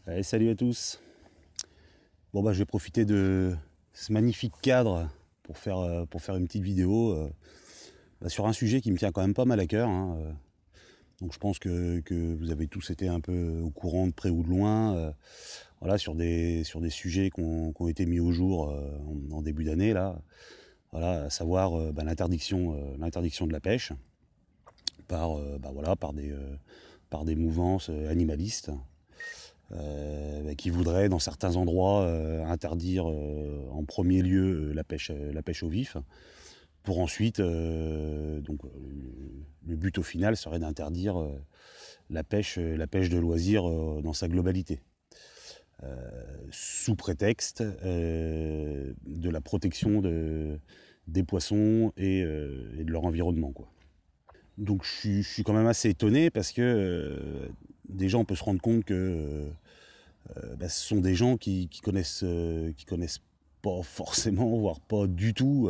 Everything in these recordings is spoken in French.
Allez, salut à tous. Bon bah je vais profiter de ce magnifique cadre pour faire une petite vidéo sur un sujet qui me tient quand même pas mal à cœur, hein. Donc je pense que vous avez tous été un peu au courant de près ou de loin, voilà, sur des sujets qui ont été mis au jour en début d'année là. Voilà, à savoir l'interdiction de la pêche par des mouvances animalistes. Qui voudraient dans certains endroits interdire en premier lieu la pêche au vif, pour ensuite, le but au final serait d'interdire la pêche de loisirs dans sa globalité, sous prétexte de la protection des poissons et de leur environnement, quoi. Donc je suis quand même assez étonné parce que déjà on peut se rendre compte que ce sont des gens qui connaissent pas forcément, voire pas du tout,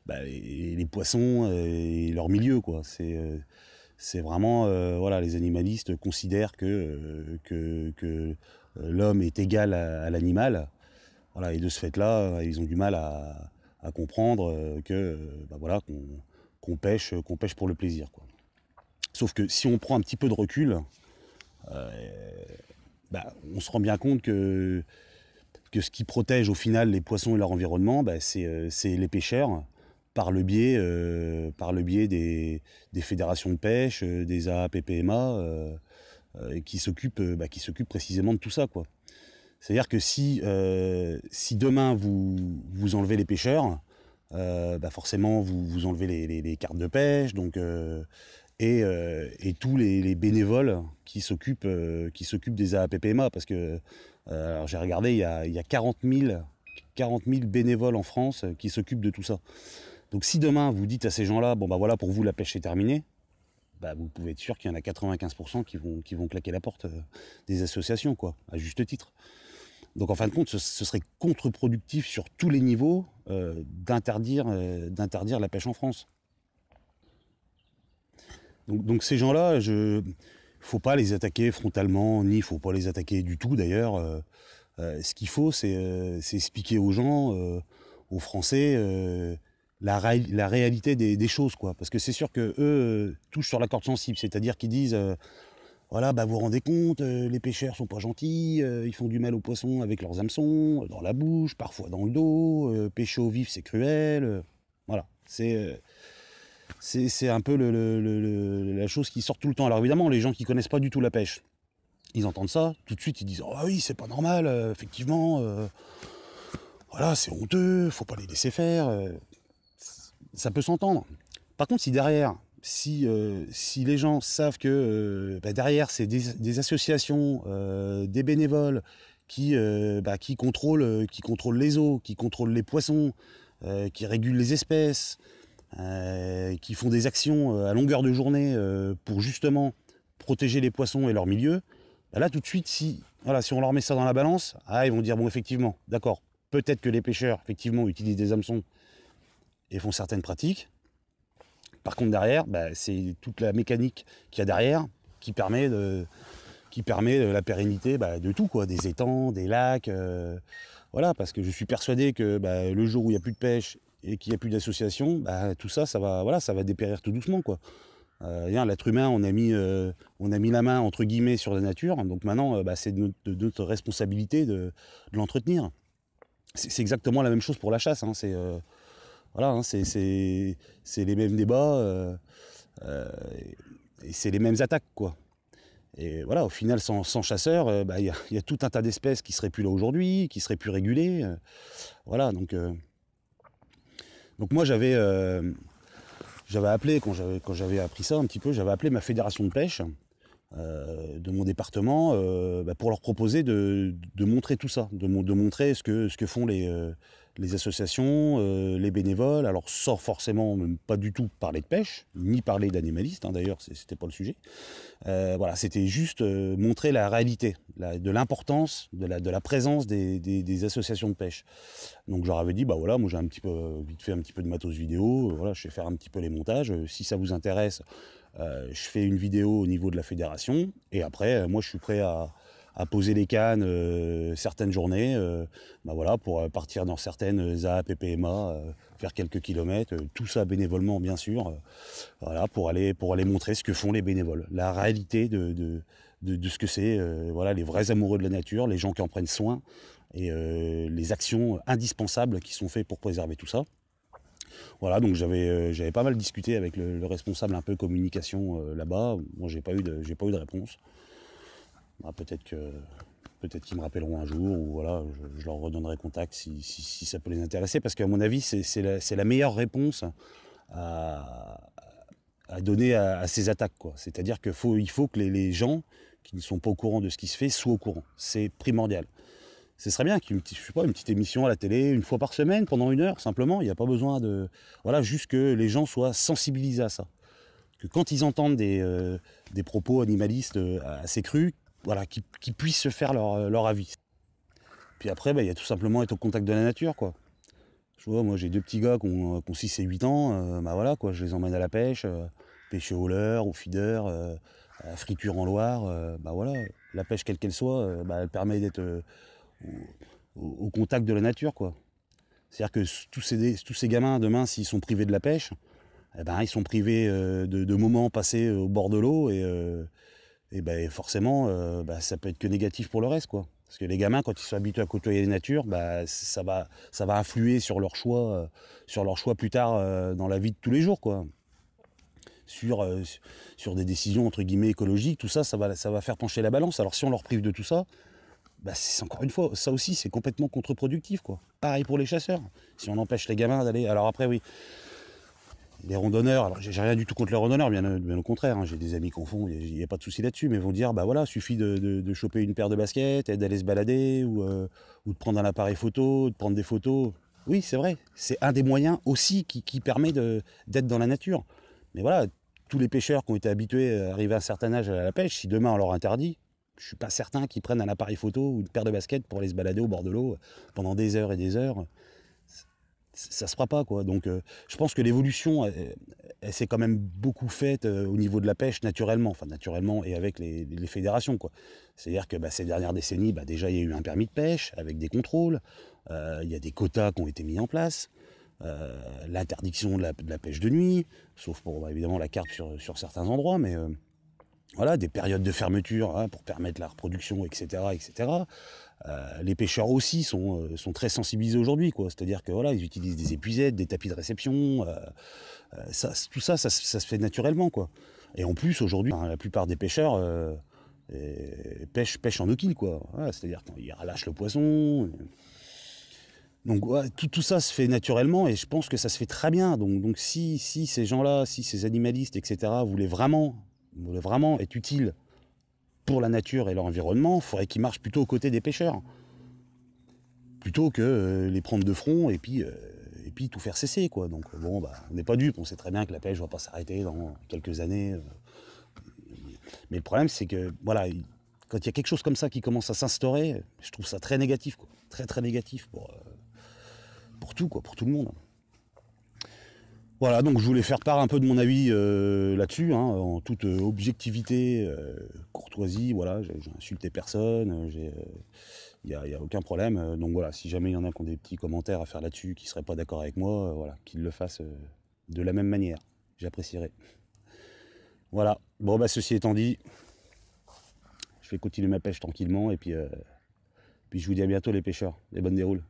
les poissons et leur milieu, quoi. C'est vraiment, voilà, les animalistes considèrent que l'homme est égal à l'animal, voilà, et de ce fait-là, ils ont du mal à comprendre qu'on pêche pour le plaisir, quoi. Sauf que si on prend un petit peu de recul, on se rend bien compte que ce qui protège au final les poissons et leur environnement, c'est les pêcheurs, par le biais des fédérations de pêche, des AAPPMA, qui s'occupent précisément de tout ça, quoi. C'est-à-dire que si demain vous enlevez les pêcheurs, forcément vous enlevez les cartes de pêche, donc et tous les bénévoles qui s'occupent des AAPPMA, parce que alors j'ai regardé, il y a 40 000 bénévoles en France qui s'occupent de tout ça. Donc si demain vous dites à ces gens-là, bon bah voilà, pour vous la pêche est terminée, vous pouvez être sûr qu'il y en a 95% qui vont claquer la porte des associations, quoi, à juste titre. Donc en fin de compte, ce serait contre-productif sur tous les niveaux d'interdire la pêche en France. Donc ces gens-là, faut pas les attaquer frontalement, ni faut pas les attaquer du tout d'ailleurs. Ce qu'il faut, c'est expliquer aux gens, aux Français, la réalité des choses, quoi. Parce que c'est sûr que eux touchent sur la corde sensible, c'est-à-dire qu'ils disent voilà, vous vous rendez compte, les pêcheurs sont pas gentils, ils font du mal aux poissons avec leurs hameçons, dans la bouche, parfois dans le dos, pêcher au vif c'est cruel, voilà. C'est un peu la chose qui sort tout le temps. Alors évidemment, les gens qui connaissent pas du tout la pêche, ils entendent ça, tout de suite ils disent « Oh oui, c'est pas normal, effectivement, voilà, c'est honteux, faut pas les laisser faire. » Ça peut s'entendre. Par contre, si derrière, si les gens savent que derrière, c'est des associations, des bénévoles qui contrôlent les eaux, qui contrôlent les poissons, qui régulent les espèces, qui font des actions à longueur de journée pour justement protéger les poissons et leur milieu, là tout de suite, si on leur met ça dans la balance, ils vont dire bon, effectivement, d'accord, peut-être que les pêcheurs effectivement utilisent des hameçons et font certaines pratiques. Par contre derrière, c'est toute la mécanique qu'il y a derrière qui permet la pérennité de tout, quoi, des étangs, des lacs, voilà, parce que je suis persuadé que le jour où il n'y a plus de pêche et qu'il n'y a plus d'association, tout ça, ça va dépérir tout doucement, quoi. L'être humain, on a mis la main entre guillemets sur la nature, donc maintenant c'est de notre responsabilité de l'entretenir. C'est exactement la même chose pour la chasse, hein. C'est les mêmes débats et c'est les mêmes attaques, quoi. Et voilà, au final, sans chasseurs, y a tout un tas d'espèces qui seraient plus là aujourd'hui, qui seraient plus régulées. Voilà, donc moi j'avais appelé, quand j'avais appris ça un petit peu, j'avais appelé ma fédération de pêche de mon département pour leur proposer de montrer tout ça, de montrer ce que font les associations, les bénévoles, alors sans forcément même pas du tout parler de pêche, ni parler d'animalistes, hein, d'ailleurs c'était pas le sujet. Voilà, c'était juste montrer la réalité, de l'importance, de la présence des associations de pêche. Donc je leur avais dit, voilà, moi j'ai vite fait un petit peu de matos vidéo, voilà, je vais faire un petit peu les montages, si ça vous intéresse, je fais une vidéo au niveau de la fédération, et après, moi je suis prêt à à poser les cannes certaines journées, bah voilà, pour partir dans certaines ZAP et PMA, faire quelques kilomètres, tout ça bénévolement bien sûr, voilà, pour aller montrer ce que font les bénévoles, la réalité de ce que c'est, voilà, les vrais amoureux de la nature, les gens qui en prennent soin, et les actions indispensables qui sont faites pour préserver tout ça. Voilà, donc j'avais pas mal discuté avec le responsable un peu communication là-bas. Moi, j'ai pas eu de réponse. Bah, peut-être qu'ils me rappelleront un jour, ou voilà, je leur redonnerai contact si ça peut les intéresser, parce qu'à mon avis, c'est la meilleure réponse à, à donner à ces attaques, quoi. C'est-à-dire qu'il faut que les gens qui ne sont pas au courant de ce qui se fait soient au courant. C'est primordial. Ce serait bien je sais pas, une petite émission à la télé, une fois par semaine, pendant 1 heure, simplement. Il n'y a pas besoin de... Voilà, juste que les gens soient sensibilisés à ça. Que quand ils entendent des propos animalistes assez crus, voilà, qu'ils puissent se faire leur avis. Puis après, bah, il y a tout simplement être au contact de la nature, quoi. Je vois, moi j'ai 2 petits gars qui ont 6 et 8 ans, bah voilà, quoi, je les emmène à la pêche, pêcher au leurre, au feeder, à la friture en Loire, bah voilà, la pêche quelle qu'elle soit, bah, elle permet d'être au contact de la nature, quoi. C'est-à-dire que tous ces gamins, demain, s'ils sont privés de la pêche, eh ben, ils sont privés de moments passés au bord de l'eau, et ben, forcément, bah, ça peut être que négatif pour le reste, quoi. Parce que les gamins, quand ils sont habitués à côtoyer la nature, bah, ça va influer sur leur choix plus tard dans la vie de tous les jours, quoi. Sur des décisions entre guillemets écologiques, tout ça, ça va faire pencher la balance. Alors si on leur prive de tout ça, bah, c'est encore une fois, ça aussi, c'est complètement contre-productif, quoi. Pareil pour les chasseurs. Si on empêche les gamins d'aller... Alors après, oui, les randonneurs, alors j'ai rien du tout contre les randonneurs, bien au contraire, hein, j'ai des amis qui en font, il n'y a pas de souci là-dessus, mais ils vont dire, bah voilà, suffit de choper une paire de baskets, et d'aller se balader, ou de prendre un appareil photo, de prendre des photos. Oui, c'est vrai, c'est un des moyens aussi qui permet d'être dans la nature. Mais voilà, tous les pêcheurs qui ont été habitués à arriver à un certain âge à la pêche, si demain on leur interdit, je suis pas certain qu'ils prennent un appareil photo ou une paire de baskets pour aller se balader au bord de l'eau pendant des heures et des heures. Ça se fera pas, quoi. Donc je pense que l'évolution elle s'est quand même beaucoup faite au niveau de la pêche naturellement, enfin naturellement, et avec les fédérations, quoi. C'est-à-dire que bah, ces dernières décennies, bah, déjà il y a eu un permis de pêche avec des contrôles, il y a des quotas qui ont été mis en place, l'interdiction de la pêche de nuit, sauf pour bah, évidemment la carpe sur certains endroits, mais voilà, des périodes de fermeture hein, pour permettre la reproduction, etc., etc. Les pêcheurs aussi sont très sensibilisés aujourd'hui, quoi. C'est-à-dire que voilà, ils utilisent des épuisettes, des tapis de réception, tout ça se fait naturellement, quoi. Et en plus aujourd'hui, hein, la plupart des pêcheurs pêchent en eau-kill, quoi. Voilà, c'est-à-dire qu'ils relâchent le poisson. Donc ouais, tout ça se fait naturellement, et je pense que ça se fait très bien. Donc si ces gens-là, si ces animalistes, etc., voulaient vraiment être utiles pour la nature et l'environnement, il faudrait qu'ils marchent plutôt aux côtés des pêcheurs, plutôt que les prendre de front et puis tout faire cesser, quoi. Donc bon, bah, on n'est pas dupes, on sait très bien que la pêche ne va pas s'arrêter dans quelques années. Mais le problème, c'est que voilà, quand il y a quelque chose comme ça qui commence à s'instaurer, je trouve ça très négatif, quoi. Très très négatif pour tout, quoi, pour tout le monde. Voilà, donc je voulais faire part un peu de mon avis là-dessus, hein, en toute objectivité, courtoisie, voilà, j'ai insulté personne, il n'y a aucun problème. Donc voilà, si jamais il y en a qui ont des petits commentaires à faire là-dessus, qui ne seraient pas d'accord avec moi, voilà, qu'ils le fassent de la même manière, j'apprécierais. Voilà, bon bah ceci étant dit, je vais continuer ma pêche tranquillement, et puis je vous dis à bientôt les pêcheurs, les bonnes déroules.